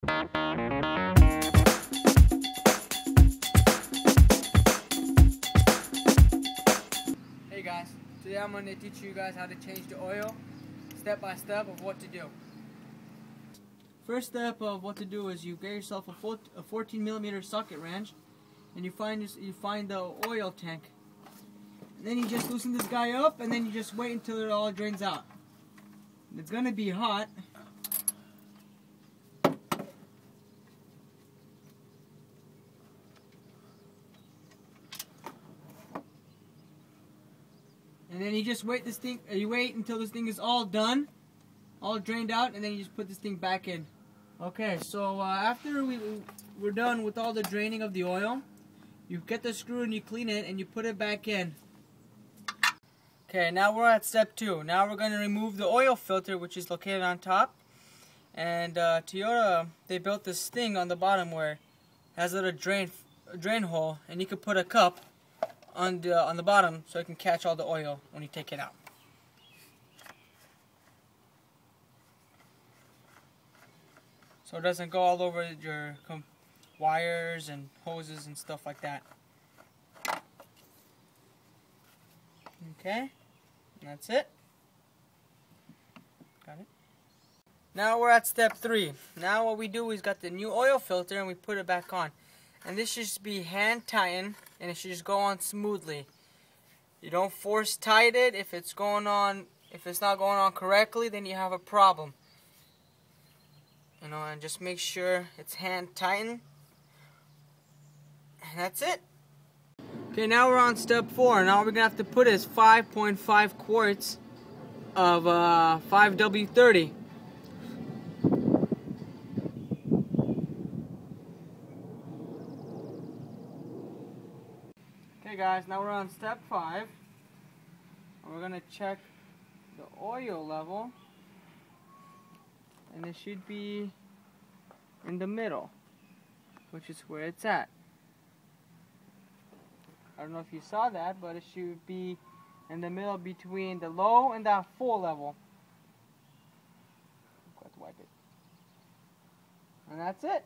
Hey guys, today I'm going to teach you guys how to change the oil step by step of what to do. First step of what to do is you get yourself a 14mm socket wrench, and you find the oil tank. And then you just loosen this guy up, and then you just wait until it all drains out. It's going to be hot. And then you just wait until this thing is all done, all drained out, and then you just put this thing back in. Okay, so after we're done with all the draining of the oil, you get the screw and you clean it and you put it back in. Okay, now we're at step 2. Now we're going to remove the oil filter, which is located on top. And Toyota, they built this thing on the bottom where it has a little drain hole, and you can put a cup on the bottom so it can catch all the oil when you take it out. So it doesn't go all over your wires and hoses and stuff like that. Okay, that's it. Got it. Now we're at step 3. Now what we do is got the new oil filter and we put it back on. And this should just be hand tightened, and it should just go on smoothly. You don't force tight it. If it's not going on correctly, then you have a problem. And just make sure it's hand tightened. And that's it. Okay, now we're on step 4. Now we're gonna have to put is 5.5 quarts of 5W30. Okay guys, now we're on step 5, and we're going to check the oil level, and it should be in the middle, which is where it's at. I don't know if you saw that, but it should be in the middle between the low and that full level. Got to wipe it. And that's it.